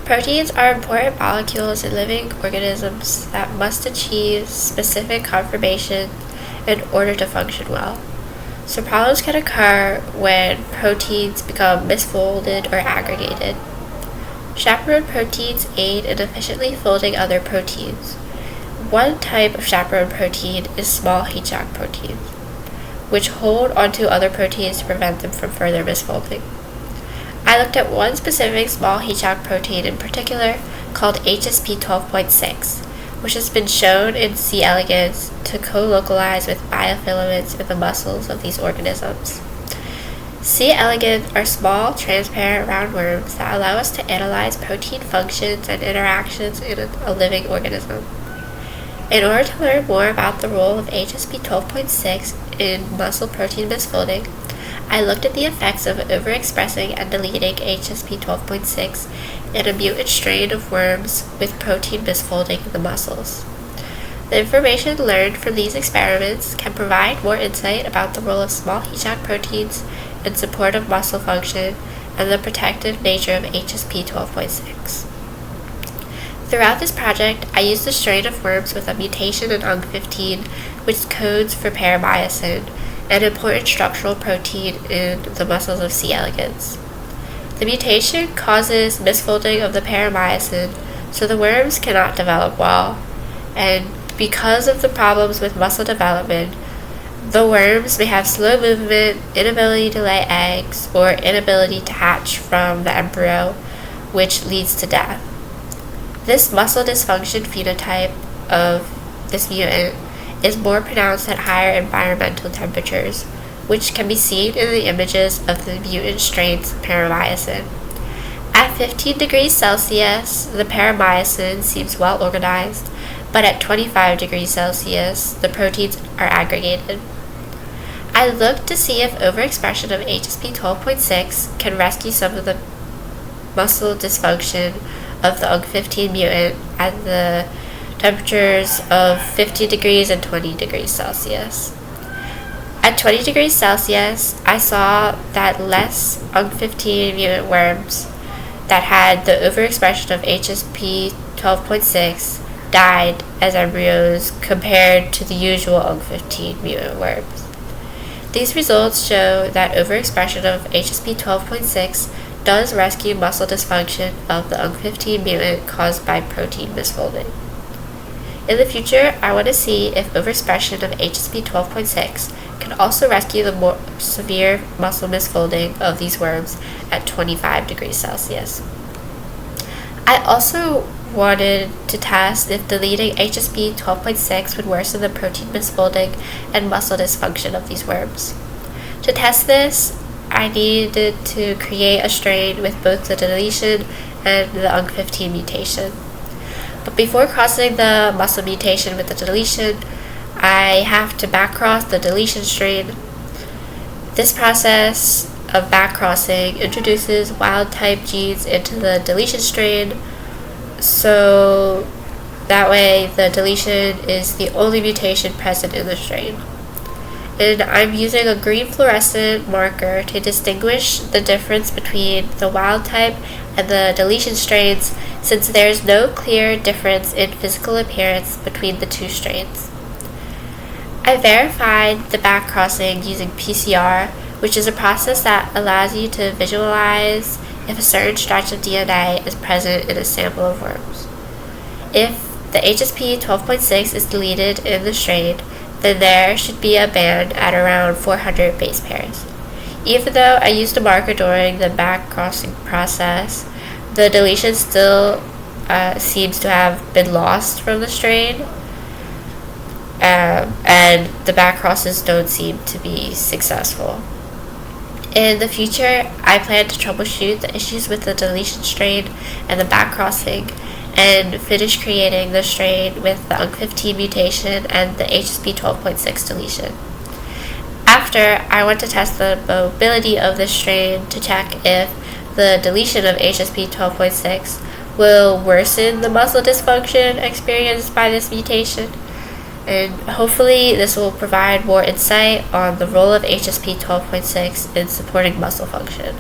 Proteins are important molecules in living organisms that must achieve specific conformation in order to function well. So problems can occur when proteins become misfolded or aggregated. Chaperone proteins aid in efficiently folding other proteins. One type of chaperone protein is small heat-shock proteins, which hold onto other proteins to prevent them from further misfolding. I looked at one specific small heat-shock protein in particular called HSP12.6, which has been shown in C. elegans to co-localize with biofilaments in the muscles of these organisms. C. elegans are small, transparent roundworms that allow us to analyze protein functions and interactions in a living organism. In order to learn more about the role of HSP12.6 in muscle protein misfolding, I looked at the effects of overexpressing and deleting HSP12.6 in a mutant strain of worms with protein misfolding in the muscles. The information learned from these experiments can provide more insight about the role of small heat-shock proteins in support of muscle function and the protective nature of HSP12.6. Throughout this project, I used a strain of worms with a mutation in UNC15, which codes for paramycin, an important structural protein in the muscles of C. elegans. The mutation causes misfolding of the paramycin, so the worms cannot develop well, and because of the problems with muscle development, the worms may have slow movement, inability to lay eggs, or inability to hatch from the embryo, which leads to death. This muscle dysfunction phenotype of this mutant is more pronounced at higher environmental temperatures, which can be seen in the images of the mutant strain's paramycin. At 15 degrees Celsius, the paramycin seems well organized, but at 25 degrees Celsius, the proteins are aggregated. I looked to see if overexpression of HSP12.6 can rescue some of the muscle dysfunction of the UNC15 mutant at the temperatures of 50 degrees and 20 degrees Celsius. At 20 degrees Celsius, I saw that less UNC15 mutant worms that had the overexpression of HSP12.6 died as embryos compared to the usual UNC15 mutant worms. These results show that overexpression of HSP12.6 does rescue muscle dysfunction of the UNC15 mutant caused by protein misfolding. In the future, I want to see if overexpression of HSP12.6 can also rescue the more severe muscle misfolding of these worms at 25 degrees Celsius. I also wanted to test if deleting HSP12.6 would worsen the protein misfolding and muscle dysfunction of these worms. To test this, I needed to create a strain with both the deletion and the UNC15 mutation. But before crossing the muscle mutation with the deletion, I have to backcross the deletion strain. This process of backcrossing introduces wild-type genes into the deletion strain, so that way the deletion is the only mutation present in the strain. And I'm using a green fluorescent marker to distinguish the difference between the wild type and the deletion strains, since there is no clear difference in physical appearance between the two strains. I verified the backcrossing using PCR, which is a process that allows you to visualize if a certain stretch of DNA is present in a sample of worms. If the HSP12.6 is deleted in the strain, then there should be a band at around 400 base pairs. Even though I used a marker during the backcrossing process, the deletion still seems to have been lost from the strain, and the backcrosses don't seem to be successful. In the future, I plan to troubleshoot the issues with the deletion strain and the backcrossing, and finish creating the strain with the UNC15 mutation and the HSP12.6 deletion. After, I want to test the mobility of this strain to check if the deletion of HSP12.6 will worsen the muscle dysfunction experienced by this mutation, and hopefully this will provide more insight on the role of HSP12.6 in supporting muscle function.